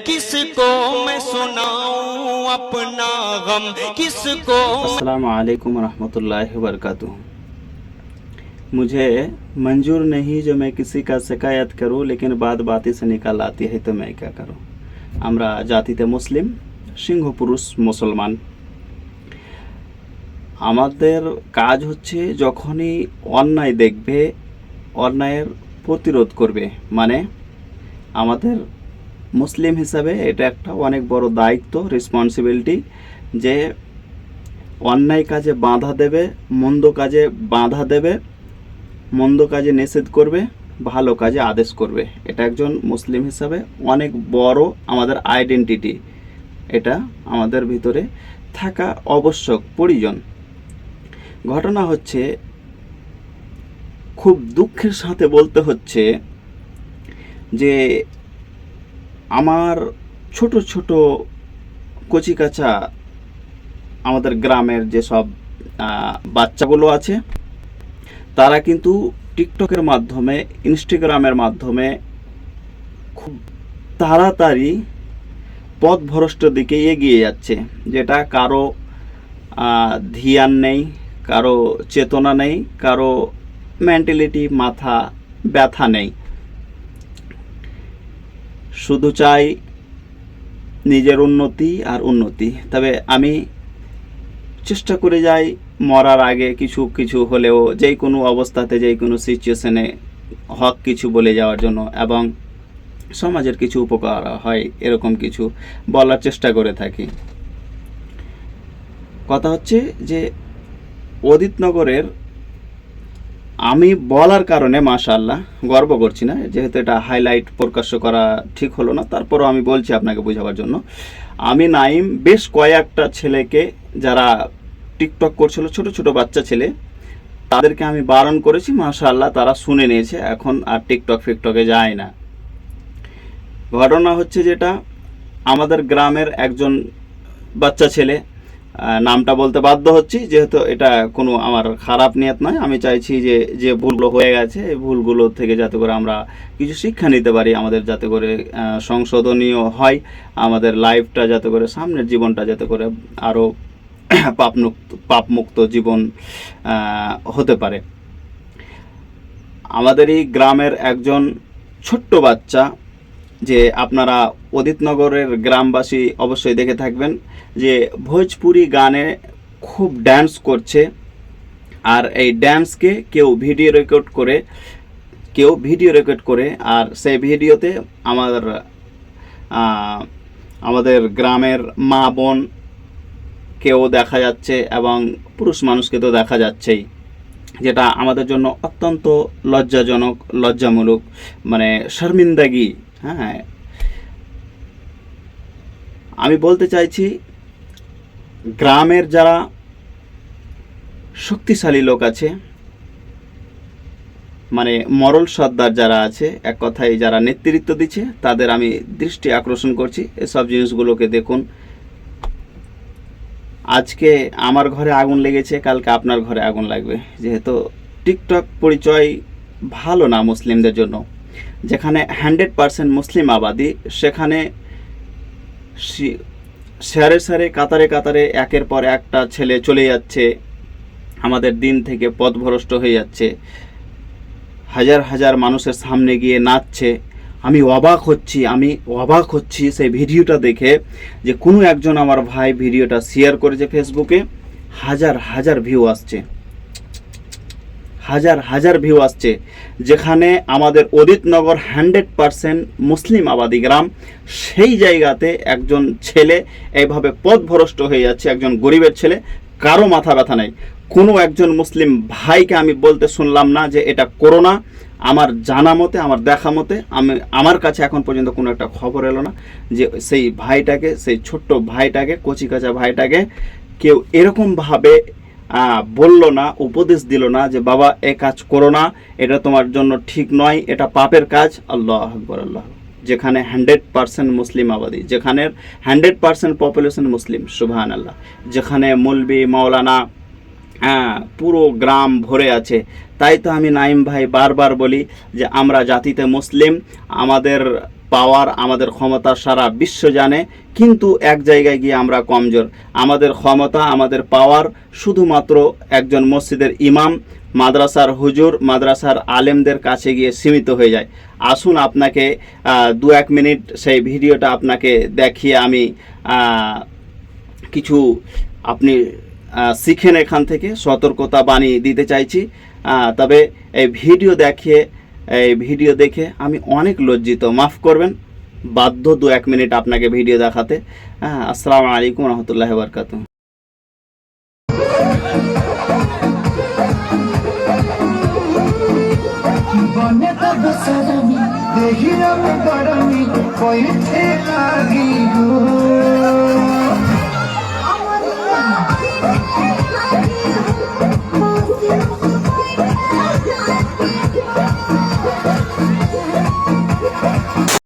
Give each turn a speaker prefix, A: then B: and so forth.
A: किसको मैं सुनाऊं अपना गम किसको।
B: अस्सलाम वालेकुम रहमतुल्लाहि व बरकातुहू। मुझे मंजूर नहीं जो मैं किसी का शिकायत करूं, लेकिन बात बाती से निकल आती है तो मैं क्या करूं। আমরা জাতিতে মুসলিম, সিংহ পুরুষ মুসলমান। আমাদের কাজ হচ্ছে যখনই অন্যায় দেখবে অন্যায়ের প্রতিরোধ করবে। মানে আমাদের মুসলিম হিসাবে এটা একটা অনেক বড় দায়িত্ব, রেসপন্সিবিলিটি, যে অন্যায় কাজে বাধা দেবে, মন্দ কাজে বাধা দেবে, মন্দ কাজে নিষেধ করবে, ভালো কাজে আদেশ করবে। এটা একজন মুসলিম হিসাবে অনেক বড় আমাদের আইডেন্টিটি। এটা আমাদের ভিতরে থাকা আবশ্যক, প্রয়োজন। ঘটনা হচ্ছে, খুব দুঃখের সাথে বলতে হচ্ছে যে আমার ছোট ছোট কচিকাঁচা আমাদের গ্রামের যেসব বাচ্চাগুলো আছে, তারা কিন্তু টিকটকের মাধ্যমে, ইনস্টাগ্রামের মাধ্যমে খুব তাড়াতাড়ি পথভ্রষ্ট দিকে এগিয়ে যাচ্ছে, যেটা কারো ধ্যান নেই, কারো চেতনা নেই, কারো মেন্টালিটি, মাথা ব্যথা নেই। শুধু চাই নিজের উন্নতি আর উন্নতি। তবে আমি চেষ্টা করে যাই মরার আগে কিছু কিছু হলেও, যেই কোনো অবস্থাতে, যেই কোনো সিচুয়েশনে হক কিছু বলে যাওয়ার জন্য, এবং সমাজের কিছু উপকার হয় এরকম কিছু বলার চেষ্টা করে থাকি। কথা হচ্ছে যে অদিতনগরের, আমি বলার কারণে মাশাআল্লাহ গর্ব করছি না, যেহেতু এটা হাইলাইট প্রকাশ্য করা ঠিক হলো না, তারপরও আমি বলছি আপনাকে বোঝাবার জন্য। আমি নাইম বেশ কয়েকটা ছেলেকে, যারা টিকটক করছিল, ছোট ছোট বাচ্চা ছেলে, তাদেরকে আমি বারণ করেছি। মাশাআল্লাহ তারা শুনে নিয়েছে, এখন আর টিকটক ফিকটকে যায় না। ঘটনা হচ্ছে যেটা, আমাদের গ্রামের একজন বাচ্চা ছেলে, নামটা বলতে বাধ্য হচ্ছি যেহেতু এটা কোনো আমার খারাপ নিয়ত নয়। আমি চাইছি যে যে ভুলগুলো হয়ে গেছে, এই ভুলগুলো থেকে যাতে করে আমরা কিছু শিক্ষা নিতে পারি, আমাদের যাতে করে সংশোধনীয় হয়, আমাদের লাইফটা যাতে করে, সামনের জীবনটা যাতে করে আরও পাপমুক্ত জীবন হতে পারে। আমাদের এই গ্রামের একজন ছোট্ট বাচ্চা, যে আপনারা অদিতনগরের গ্রামবাসী অবশ্যই দেখে থাকবেন, যে ভোজপুরি গানে খুব ড্যান্স করছে। আর এই ড্যান্সকে কেউ ভিডিও রেকর্ড করে, আর সেই ভিডিওতে আমাদের গ্রামের মা বোন কেউ দেখা যাচ্ছে, এবং পুরুষ মানুষকে তো দেখা যাচ্ছেই, যেটা আমাদের জন্য অত্যন্ত লজ্জাজনক, লজ্জামূলক, মানে শর্মিন্দাগি। হ্যাঁ, আমি বলতে চাইছি, গ্রামের যারা শক্তিশালী লোক আছে, মানে মরল সর্দার যারা আছে, এক কথায় যারা নেতৃত্ব দিচ্ছে, তাদের আমি দৃষ্টি আকর্ষণ করছি, এসব জিনিসগুলোকে দেখুন। আজকে আমার ঘরে আগুন লেগেছে, কালকে আপনার ঘরে আগুন লাগবে। যেহেতু টিকটক পরিচয় ভালো না মুসলিমদের জন্য। যেখানে 100% মুসলিম আবাদি, সেখানে সারে সারে, কাতারে কাতারে একের পর একটা ছেলে চলে যাচ্ছে, আমাদের দিন থেকে পথভ্রষ্ট হয়ে যাচ্ছে, হাজার হাজার মানুষের সামনে গিয়ে নাচছে। আমি অবাক হচ্ছি সেই ভিডিওটা দেখে, যে কোনো একজন আমার ভাই ভিডিওটা শেয়ার করেছে ফেসবুকে, হাজার হাজার ভিউ আসছে, হাজার হাজার ভিউ আসছে। যেখানে আমাদের অদিতনগর 100% মুসলিম আবাদি গ্রাম, সেই জায়গাতে একজন ছেলে এইভাবে পথভ্রষ্ট হয়ে যাচ্ছে, একজন গরিবের ছেলে, কারো মাথা ব্যথা নেই। কোনো একজন মুসলিম ভাইকে আমি বলতে শুনলাম না যে এটা করোনা। আমার জানা মতে, আমার দেখা মতে, আমার কাছে এখন পর্যন্ত কোনো একটা খবর এলো না যে সেই ভাইটাকে, সেই ছোট্ট ভাইটাকে, কচিকাঁচা ভাইটাকে কেউ এরকমভাবে বলল না, উপদেশ দিল না যে বাবা এ কাজ করো না, এটা তোমার জন্য ঠিক নয়, এটা পাপের কাজ। আল্লাহ আকবার, আল্লাহ। যেখানে 100% মুসলিম আবাদি, যেখানে 100% পপুলেশন মুসলিম, সুবহানাল্লাহ, যেখানে মৌলবি মাওলানা পুরো গ্রাম ভরে আছে। তাই তো আমি নাইম ভাই বারবার বলি যে আমরা জাতিতে মুসলিম, আমাদের পাওয়ার, আমাদের ক্ষমতা সারা বিশ্ব জানে, কিন্তু এক জায়গায় গিয়ে আমরা কমজোর। আমাদের ক্ষমতা, আমাদের পাওয়ার শুধুমাত্র একজন মসজিদের ইমাম, মাদ্রাসার হুজুর, মাদ্রাসার আলেমদের কাছে গিয়ে সীমিত হয়ে যায়। আসুন আপনাকে 2-1 মিনিট সেই ভিডিওটা আপনাকে দেখিয়ে আমি কিছু আপনি শিখেন, এখান থেকে সতর্কতা বাণী দিতে চাইছি। তবে এই ভিডিও দেখে আমি অনেক লজ্জিত, মাফ করবেন, বাধ্য 2-1 মিনিট আপনাকে ভিডিও দেখাতে। আসসালামু আলাইকুম রহমতুল্লাহ বারকাতুহ।
C: বনে তব সরমি দেহি আমি গরমি কইতে লাগি গো।